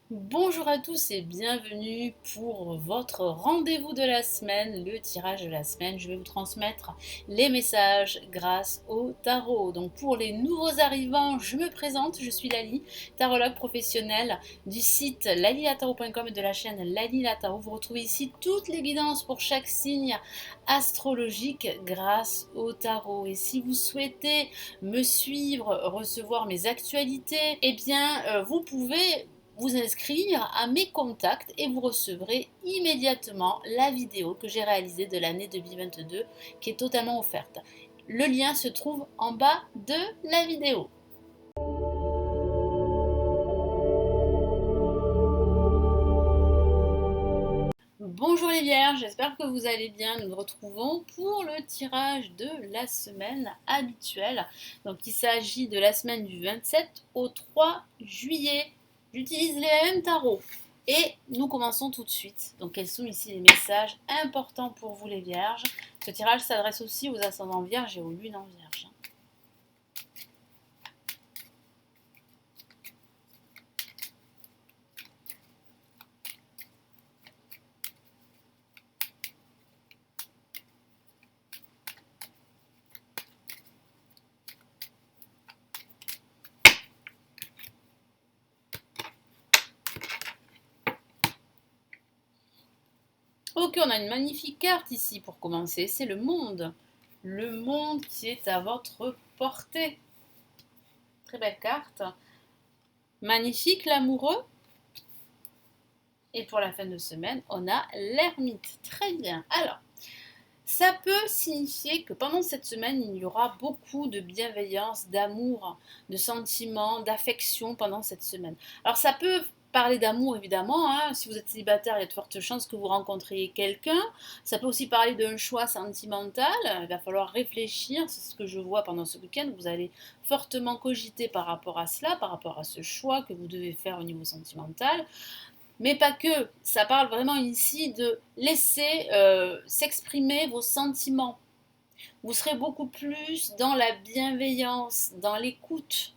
Bonjour à tous et bienvenue pour votre rendez-vous de la semaine, le tirage de la semaine. Je vais vous transmettre les messages grâce au tarot. Donc pour les nouveaux arrivants, je me présente, je suis Lali, tarologue professionnelle du site lalilatarot.com et de la chaîne Lali la Tarot. Vous retrouvez ici toutes les guidances pour chaque signe astrologique grâce au tarot. Et si vous souhaitez me suivre, recevoir mes actualités, eh bien vous pouvez vous inscrire à mes contacts et vous recevrez immédiatement la vidéo que j'ai réalisée de l'année 2022 qui est totalement offerte. Le lien se trouve en bas de la vidéo. Bonjour les vierges, j'espère que vous allez bien. Nous nous retrouvons pour le tirage de la semaine habituelle. Donc il s'agit de la semaine du 27 au 3 juillet. J'utilise les mêmes tarots. Et nous commençons tout de suite. Donc quels sont ici les messages importants pour vous les vierges? Ce tirage s'adresse aussi aux ascendants vierges et aux lunes en vierge. Ok, on a une magnifique carte ici pour commencer, c'est le monde. Le monde qui est à votre portée. Très belle carte. Magnifique, l'amoureux. Et pour la fin de semaine, on a l'ermite. Très bien. Alors, ça peut signifier que pendant cette semaine, il y aura beaucoup de bienveillance, d'amour, de sentiments, d'affection pendant cette semaine. Alors, ça peut parler d'amour, évidemment. Hein. Si vous êtes célibataire, il y a de fortes chances que vous rencontriez quelqu'un. Ça peut aussi parler d'un choix sentimental. Il va falloir réfléchir. C'est ce que je vois pendant ce week-end. Vous allez fortement cogiter par rapport à cela, par rapport à ce choix que vous devez faire au niveau sentimental. Mais pas que, ça parle vraiment ici de laisser s'exprimer vos sentiments. Vous serez beaucoup plus dans la bienveillance, dans l'écoute,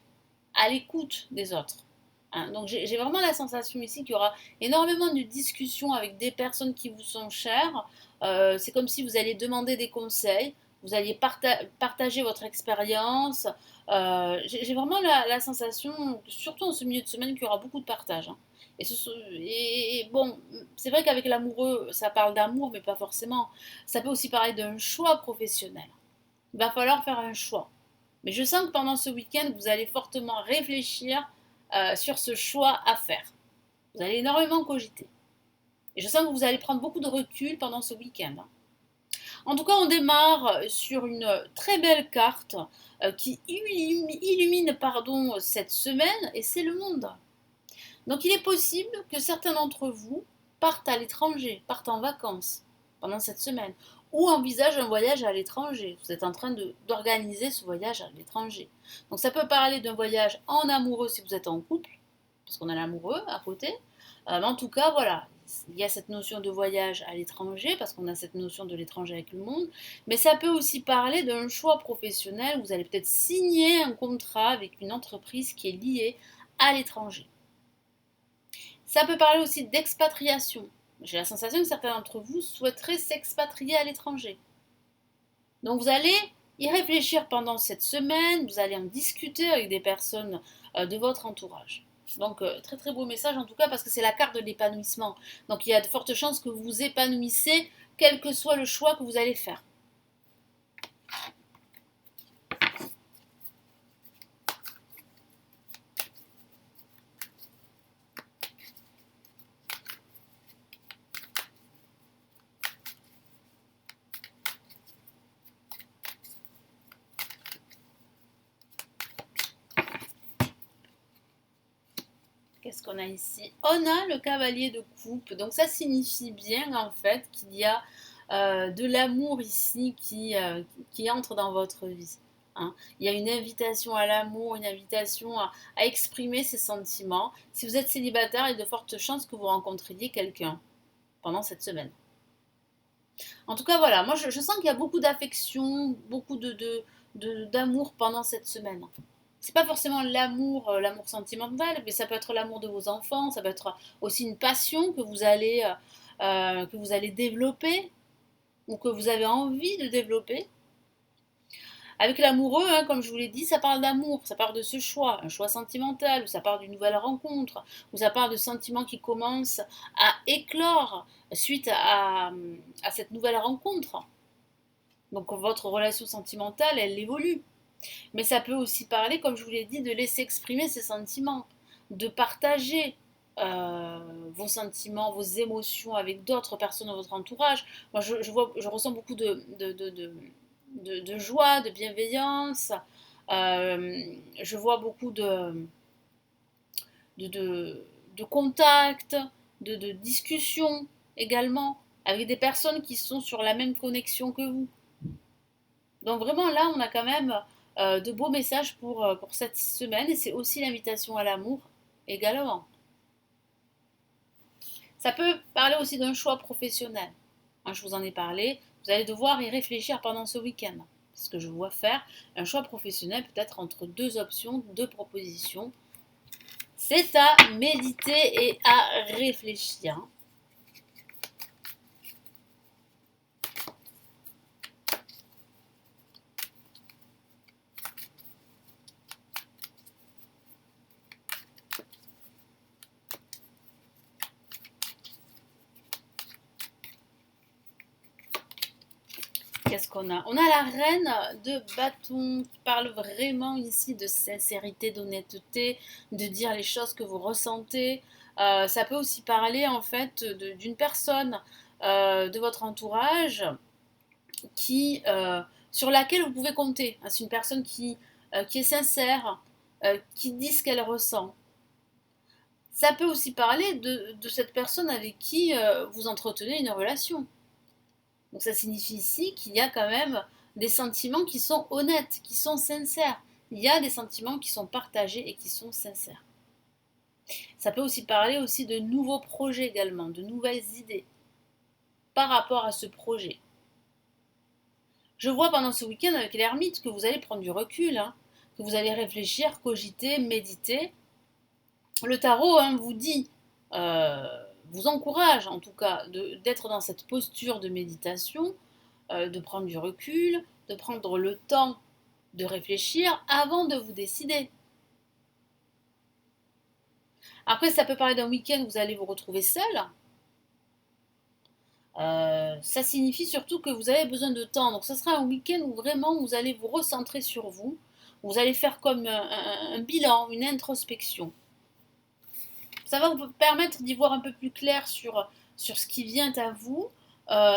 à l'écoute des autres. Hein, donc j'ai vraiment la sensation ici qu'il y aura énormément de discussions avec des personnes qui vous sont chères. C'est comme si vous alliez demander des conseils, vous alliez partager votre expérience. J'ai vraiment la sensation, surtout en ce milieu de semaine, qu'il y aura beaucoup de partage. Hein. Et bon, c'est vrai qu'avec l'amoureux, ça parle d'amour, mais pas forcément. Ça peut aussi parler d'un choix professionnel. Il va falloir faire un choix. Mais je sens que pendant ce week-end, vous allez fortement réfléchir sur ce choix à faire. Vous allez énormément cogiter. Et je sens que vous allez prendre beaucoup de recul pendant ce week-end. Hein. En tout cas, on démarre sur une très belle carte qui illumine cette semaine, et c'est le monde. Donc il est possible que certains d'entre vous partent à l'étranger, partent en vacances pendant cette semaine, ou envisagent un voyage à l'étranger. Vous êtes en train d'organiser ce voyage à l'étranger. Donc ça peut parler d'un voyage en amoureux si vous êtes en couple, parce qu'on a l'amoureux à côté. Mais en tout cas, voilà, il y a cette notion de voyage à l'étranger, parce qu'on a cette notion de l'étranger avec le monde. Mais ça peut aussi parler d'un choix professionnel. Vous allez peut-être signer un contrat avec une entreprise qui est liée à l'étranger. Ça peut parler aussi d'expatriation. J'ai la sensation que certains d'entre vous souhaiteraient s'expatrier à l'étranger. Donc vous allez y réfléchir pendant cette semaine, vous allez en discuter avec des personnes de votre entourage. Donc très très beau message en tout cas parce que c'est la carte de l'épanouissement. Donc il y a de fortes chances que vous vous épanouissez quel que soit le choix que vous allez faire. Qu'est-ce qu'on a ici? On a le cavalier de coupe. Donc ça signifie bien en fait qu'il y a de l'amour ici qui entre dans votre vie. Hein. Il y a une invitation à l'amour, une invitation à exprimer ses sentiments. Si vous êtes célibataire, il y a de fortes chances que vous rencontriez quelqu'un pendant cette semaine. En tout cas, voilà, moi je sens qu'il y a beaucoup d'affection, beaucoup d'amour pendant cette semaine. C'est pas forcément l'amour, l'amour sentimental, mais ça peut être l'amour de vos enfants, ça peut être aussi une passion que vous allez développer ou que vous avez envie de développer. Avec l'amoureux, hein, comme je vous l'ai dit, ça parle d'amour, ça parle de ce choix, un choix sentimental, ou ça parle d'une nouvelle rencontre, ou ça parle de sentiments qui commencent à éclore suite à cette nouvelle rencontre. Donc votre relation sentimentale, elle évolue. Mais ça peut aussi parler, comme je vous l'ai dit, de laisser exprimer ses sentiments, de partager vos sentiments, vos émotions avec d'autres personnes de votre entourage. Moi, je ressens beaucoup de joie, de bienveillance. Je vois beaucoup de, de, de contacts, de discussions également avec des personnes qui sont sur la même connexion que vous. Donc vraiment là, on a quand même de beaux messages pour cette semaine et c'est aussi l'invitation à l'amour également. Ça peut parler aussi d'un choix professionnel. Hein, je vous en ai parlé. Vous allez devoir y réfléchir pendant ce week-end. C'est ce que je vois faire. Un choix professionnel peut-être entre deux options, deux propositions. C'est à méditer et à réfléchir. Qu'est-ce qu'on a? On a la reine de bâton qui parle vraiment ici de sincérité, d'honnêteté, de dire les choses que vous ressentez. Ça peut aussi parler en fait d'une personne de votre entourage qui, sur laquelle vous pouvez compter. C'est une personne qui est sincère, qui dit ce qu'elle ressent. Ça peut aussi parler de cette personne avec qui vous entretenez une relation. Donc ça signifie ici qu'il y a quand même des sentiments qui sont honnêtes, qui sont sincères. Il y a des sentiments qui sont partagés et qui sont sincères. Ça peut aussi parler aussi de nouveaux projets également, de nouvelles idées par rapport à ce projet. Je vois pendant ce week-end avec l'ermite que vous allez prendre du recul, hein, que vous allez réfléchir, cogiter, méditer. Le tarot vous dit, vous encourage en tout cas d'être dans cette posture de méditation, de prendre du recul, de prendre le temps de réfléchir avant de vous décider. Après, ça peut parler d'un week-end où vous allez vous retrouver seul. Ça signifie surtout que vous avez besoin de temps. Donc, ce sera un week-end où vraiment vous allez vous recentrer sur vous. Vous allez faire comme un bilan, une introspection. Ça va vous permettre d'y voir un peu plus clair sur ce qui vient à vous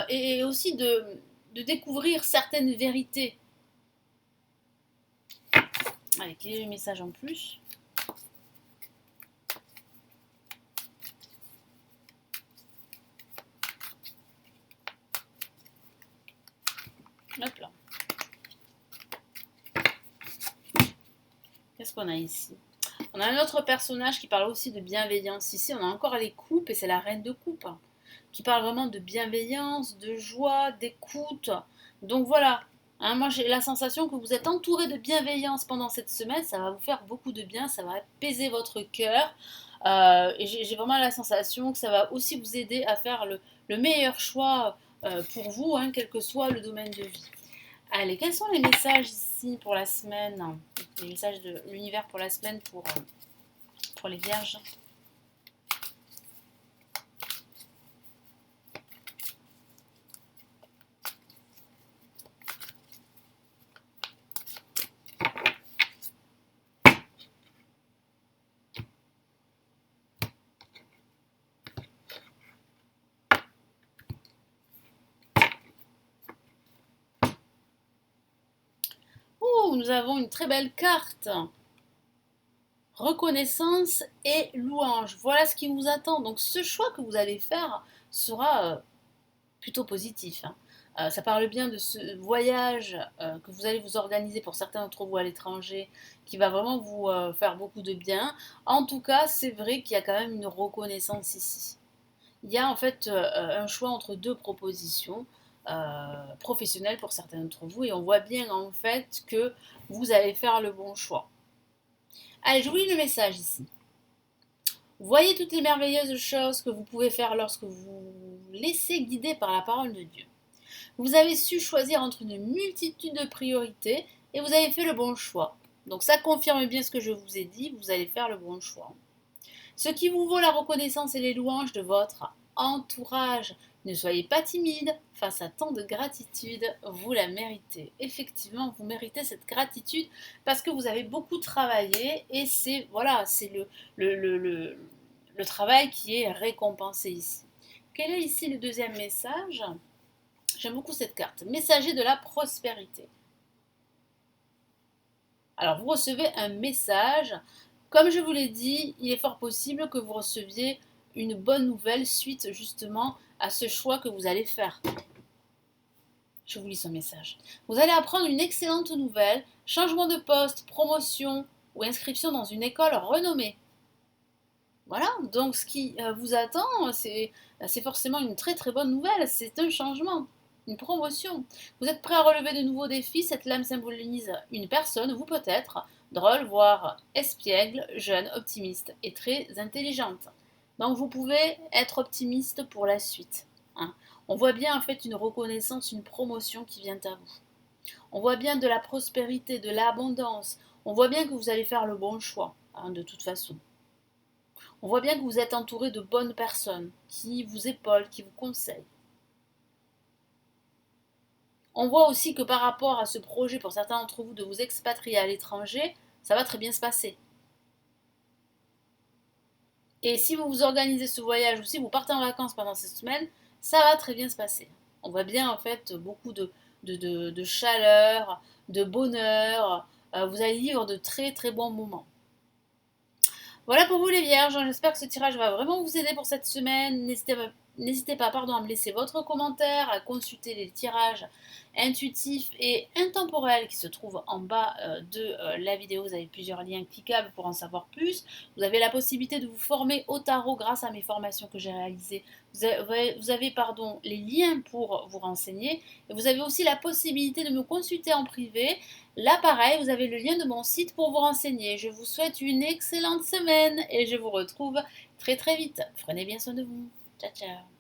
et aussi de découvrir certaines vérités. Allez, quel est le message en plus? Hop là. Qu'est-ce qu'on a ici? On a un autre personnage qui parle aussi de bienveillance. Ici, on a encore les coupes et c'est la reine de coupe qui parle vraiment de bienveillance, de joie, d'écoute. Donc voilà, hein, moi j'ai la sensation que vous êtes entouré de bienveillance pendant cette semaine. Ça va vous faire beaucoup de bien, ça va apaiser votre cœur. Et j'ai vraiment la sensation que ça va aussi vous aider à faire le meilleur choix pour vous, hein, quel que soit le domaine de vie. Allez, quels sont les messages ici pour la semaine? Les messages de l'univers pour la semaine pour les vierges. Ouh, nous avons une très belle carte. Reconnaissance et louange. Voilà ce qui vous attend. Donc ce choix que vous allez faire sera plutôt positif, hein. Ça parle bien de ce voyage que vous allez vous organiser pour certains d'entre vous à l'étranger, qui va vraiment vous faire beaucoup de bien. En tout cas, c'est vrai qu'il y a quand même une reconnaissance ici. Il y a en fait un choix entre deux propositions professionnelles pour certains d'entre vous, et on voit bien en fait que vous allez faire le bon choix. Allez, je vous lis le message ici. Voyez toutes les merveilleuses choses que vous pouvez faire lorsque vous vous laissez guider par la parole de Dieu. Vous avez su choisir entre une multitude de priorités et vous avez fait le bon choix. Donc ça confirme bien ce que je vous ai dit, vous allez faire le bon choix. Ce qui vous vaut la reconnaissance et les louanges de votre entourage. Ne soyez pas timide face à tant de gratitude, vous la méritez. Effectivement, vous méritez cette gratitude parce que vous avez beaucoup travaillé et c'est voilà, c'est le travail qui est récompensé ici. Quel est ici le deuxième message? J'aime beaucoup cette carte. Messager de la prospérité. Alors, vous recevez un message. Comme je vous l'ai dit, il est fort possible que vous receviez une bonne nouvelle suite justement à ce choix que vous allez faire. Je vous lis ce message. Vous allez apprendre une excellente nouvelle, changement de poste, promotion ou inscription dans une école renommée. Voilà, donc ce qui vous attend, c'est forcément une très très bonne nouvelle, c'est un changement, une promotion. Vous êtes prêt à relever de nouveaux défis, cette lame symbolise une personne, vous peut-être, drôle, voire espiègle, jeune, optimiste et très intelligente. Donc vous pouvez être optimiste pour la suite. Hein. On voit bien en fait une reconnaissance, une promotion qui vient à vous. On voit bien de la prospérité, de l'abondance. On voit bien que vous allez faire le bon choix, hein, de toute façon. On voit bien que vous êtes entouré de bonnes personnes qui vous épaulent, qui vous conseillent. On voit aussi que par rapport à ce projet, pour certains d'entre vous, de vous expatrier à l'étranger, ça va très bien se passer. Et si vous vous organisez ce voyage ou si vous partez en vacances pendant cette semaine, ça va très bien se passer. On voit bien en fait beaucoup de chaleur, de bonheur. Vous allez vivre de très très bons moments. Voilà pour vous les vierges, j'espère que ce tirage va vraiment vous aider pour cette semaine. N'hésitez pas à me laisser votre commentaire, à consulter les tirages intuitifs et intemporels qui se trouvent en bas de la vidéo. Vous avez plusieurs liens cliquables pour en savoir plus. Vous avez la possibilité de vous former au tarot grâce à mes formations que j'ai réalisées. Vous avez les liens pour vous renseigner. Et vous avez aussi la possibilité de me consulter en privé. Là, pareil, vous avez le lien de mon site pour vous renseigner. Je vous souhaite une excellente semaine et je vous retrouve très très vite. Prenez bien soin de vous. Ciao, ciao.